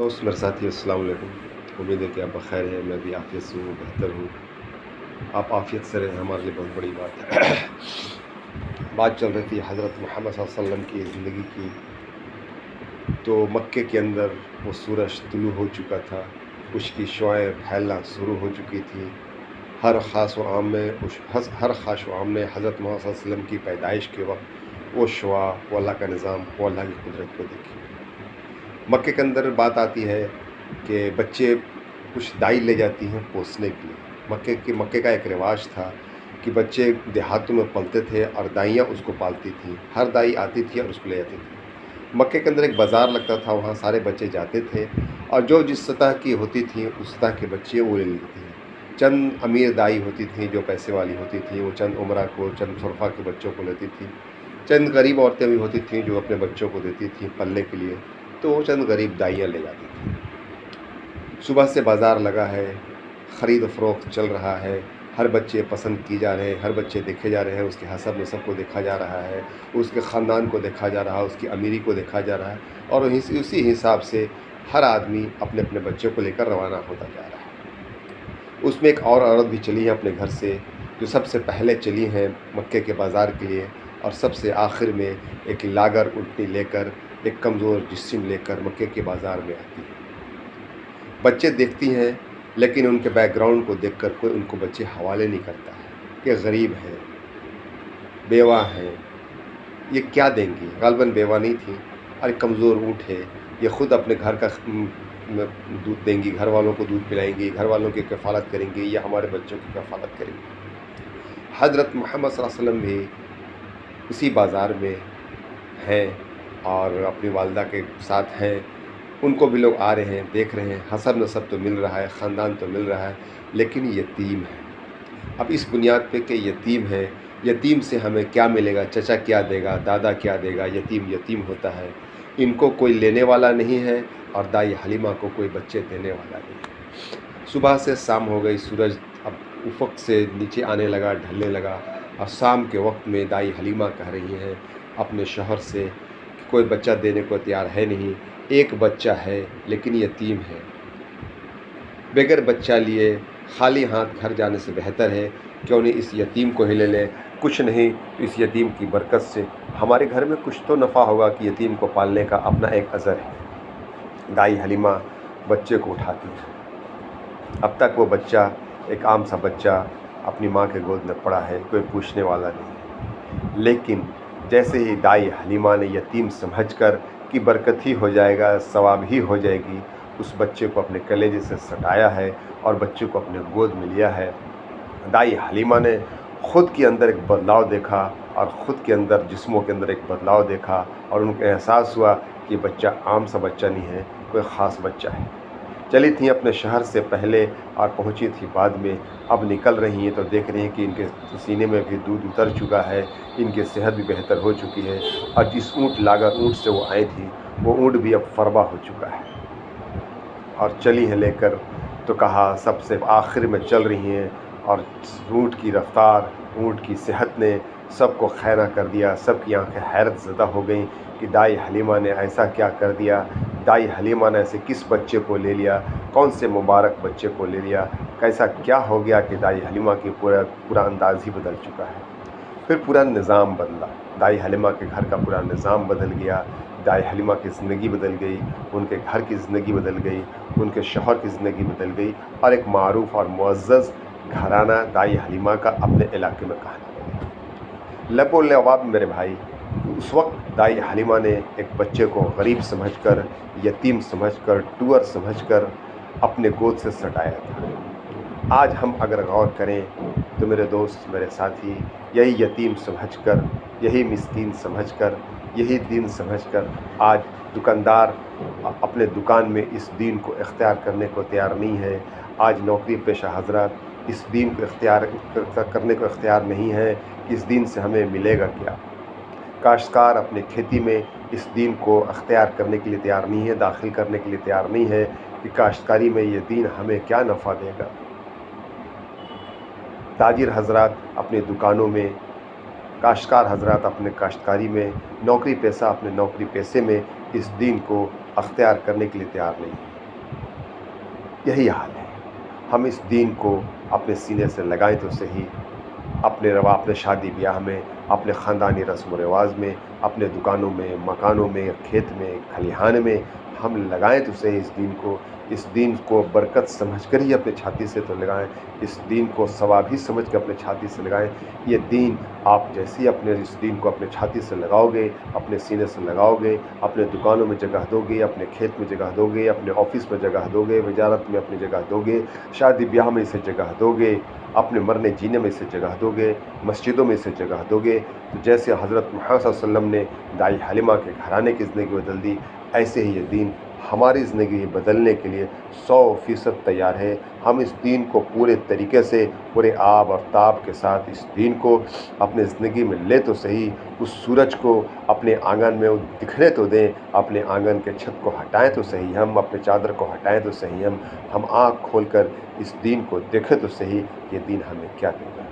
दोस्त मेरे साथी अस्सलाम वालेकुम। उम्मीद है कि आप बखैर हैं, मैं भी आफ़ियत से हूँ, बेहतर हूँ। आप आफ़ियत से रहें हमारे लिए बहुत बड़ी बात है। बात चल रही थी हज़रत मोहम्मद सल्लल्लाहु अलैहि वसल्लम की ज़िंदगी की। तो मक्के के अंदर वो सूरज तुलू हो चुका था, उसकी शुआएँ फैलना शुरू हो चुकी थी। हर ख़ास व आम में हर ख़ास व आम ने हज़रत मोहम्मद सल्लल्लाहु अलैहि वसल्लम की पैदाइश के वक्त वो शुआ, वो अल्लाह का निज़ाम, वो अल्लाह की कुदरत को देखी। मक्के के अंदर बात आती है कि बच्चे कुछ दाई ले जाती हैं पोसने के लिए। मक्के का एक रिवाज था कि बच्चे देहातों में पलते थे और दाइयाँ उसको पालती थीं। हर दाई आती थी और उसको ले जाती थी। मक्के के अंदर एक बाज़ार लगता था, वहाँ सारे बच्चे जाते थे और जो जिस सतह की होती थी उस सतह के बच्चे वो ले लेती थी। चंद अमीर दाई होती थी जो पैसे वाली होती थी, वो चंद उमरा को, चंद सुरफा के बच्चों को लेती थी। चंद गरीब औरतें भी होती थीं जो अपने बच्चों को देती थीं पलने के लिए, तो वो चंद गरीब दाइयाँ ले जाती थी। सुबह से बाज़ार लगा है, ख़रीद फ़रोख्त चल रहा है, हर बच्चे पसंद की जा रहे हैं, हर बच्चे देखे जा रहे हैं, उसके हसब नसब को देखा जा रहा है, उसके ख़ानदान को देखा जा रहा है, उसकी अमीरी को देखा जा रहा है और उसी हिसाब से हर आदमी अपने अपने बच्चों को लेकर रवाना होता जा रहा है। उसमें एक और औरत भी चली है अपने घर से, जो सबसे पहले चली हैं मक्के के बाज़ार के लिए और सबसे आखिर में एक लागर ऊँटनी लेकर, एक कमज़ोर जिस्म लेकर मक्के के बाज़ार में आती है। बच्चे देखती हैं, लेकिन उनके बैकग्राउंड को देखकर कोई उनको बच्चे हवाले नहीं करता है कि गरीब हैं, बेवा हैं, ये क्या देंगी। ग़ालिबन बेवा नहीं थी और एक कमज़ोर ऊँट है, ये ख़ुद अपने घर का दूध देंगी, घर वालों को दूध पिलाएंगी, घर वालों की कफ़ालत करेंगी या हमारे बच्चों की कफ़ालत करेंगी। हज़रत मोहम्मद सल्लल्लाहु अलैहि वसल्लम भी उसी बाज़ार में हैं और अपनी वालदा के साथ हैं। उनको भी लोग आ रहे हैं, देख रहे हैं, हसब नसब तो मिल रहा है, ख़ानदान तो मिल रहा है, लेकिन यतीम है। अब इस बुनियाद पे कि यतीम है, यतीम से हमें क्या मिलेगा, चचा क्या देगा, दादा क्या देगा, यतीम यतीम होता है। इनको कोई लेने वाला नहीं है और दाई हलीमा को कोई बच्चे देने वाला नहीं। सुबह से शाम हो गई, सूरज अब उफ़क़ से नीचे आने लगा, ढलने लगा और शाम के वक्त में दाई हलीमा कह रही हैं अपने शौहर से कि कोई बच्चा देने को तैयार है नहीं, एक बच्चा है लेकिन यतीम है। बगैर बच्चा लिए खाली हाथ घर जाने से बेहतर है, क्यों नहीं इस यतीम को ही ले लें। कुछ नहीं तो इस यतीम की बरकत से हमारे घर में कुछ तो नफ़ा होगा कि यतीम को पालने का अपना एक अज़र है। दाई हलीमा बच्चे को उठाती है। अब तक वो बच्चा एक आम सा बच्चा अपनी माँ के गोद में पड़ा है, कोई पूछने वाला नहीं। लेकिन जैसे ही दाई हलीमा ने यतीम समझकर कि बरकत ही हो जाएगा, सवाब ही हो जाएगी, उस बच्चे को अपने कलेजे से सटाया है और बच्चे को अपने गोद में लिया है। दाई हलीमा ने ख़ुद के अंदर एक बदलाव देखा और ख़ुद के अंदर जिस्मों के अंदर एक बदलाव देखा और उनको एहसास हुआ कि बच्चा आम सा बच्चा नहीं है, कोई ख़ास बच्चा है। चली थी अपने शहर से पहले और पहुंची थी बाद में। अब निकल रही हैं तो देख रही हैं कि इनके सीने में भी दूध उतर चुका है, इनकी सेहत भी बेहतर हो चुकी है और जिस लागर ऊँट से वो आई थी वो ऊँट भी अब फरबा हो चुका है और चली हैं लेकर। तो कहा सबसे आखिर में चल रही हैं और ऊँट की रफ्तार, ऊँट की सेहत ने सबको खैरा कर दिया। सबकी आंखें हैरत ज़दा हो गईं कि दाई हलीमा ने ऐसा क्या कर दिया, दाई हलीमा ने ऐसे किस बच्चे को ले लिया, कौन से मुबारक बच्चे को ले लिया, कैसा क्या हो गया कि दाई हलीमा की पूरा अंदाज़ ही बदल चुका है। फिर पूरा निज़ाम बदला, दाई हलीमा के घर का पूरा निज़ाम बदल गया। दाई हलीमा की ज़िंदगी बदल गई, उनके घर की ज़िंदगी बदल गई, उनके शौहर की ज़िंदगी बदल गई और एक मारूफ़ और मुअज़्ज़ज़ घराना दाई हलीमा का अपने इलाके में कहने लगा। लबो लवाब मेरे भाई, उस वक्त दाई हलीमा ने एक बच्चे को गरीब समझकर, यतीम समझकर, टूअर समझकर अपने गोद से सटाया था। आज हम अगर गौर करें तो मेरे दोस्त, मेरे साथी, यही यतीम समझकर, यही मिस्कीन समझकर, यही दीन समझकर आज दुकानदार अपने दुकान में इस दीन को इख्तियार करने को तैयार नहीं है। आज नौकरी पेशा हज़रात इस दीन को इख्तियार करने को इख्तियार नहीं है कि इस दीन से हमें मिलेगा क्या। काश्तकार अपने खेती में इस दीन को इख्तियार करने के लिए तैयार नहीं है, दाखिल करने के लिए तैयार नहीं है कि काश्तकारी में ये दीन हमें क्या नफ़ा देगा। ताजिर हज़रात अपनी दुकानों में, काश्तकार हज़रात अपने काश्तकारी में, नौकरी पेशा अपने नौकरी पेशे में इस दीन को अख्तियार करने के लिए तैयार नहीं है। यही हाल है। हम इस दीन को अपने सीने से लगाएं तो सही, अपने शादी ब्याह में, अपने ख़ानदानी रस्म व रिवाज में, अपने दुकानों में, मकानों में, खेत में, खलिहान में हम लगाएं तो सही इस दीन को। इस दीन को बरकत समझ कर ही अपने छाती से तो लगाएं, इस दीन को सवाब ही समझ कर अपने छाती से लगाएं। ये दीन आप जैसे ही अपने इस दीन को अपने छाती से लगाओगे, अपने सीने से लगाओगे, अपने दुकानों में जगह दोगे, अपने खेत में जगह दोगे, अपने ऑफिस में जगह दोगे, वजारत में अपनी जगह दोगे, शादी ब्याह में इसे जगह दोगे, अपने मरने जीने में इसे जगह दोगे, मस्जिदों में इसे जगह दोगे, तो जैसे हज़रत मुहम्मद सल्लल्लाहु अलैहि वसल्लम ने दाई हलीमा के घराने की ज़िंदगी बदल दी, ऐसे ही ये दीन हमारी ज़िंदगी बदलने के लिए 100% तैयार है। हम इस दीन को पूरे तरीके से, पूरे आब और ताब के साथ इस दीन को अपने ज़िंदगी में ले तो सही, उस सूरज को अपने आंगन में दिखने तो दें, अपने आंगन के छत को हटाएं तो सही हम, अपने चादर को हटाएं तो सही हम आँख खोलकर इस दीन को देखें तो सही, ये दीन हमें क्या देगा।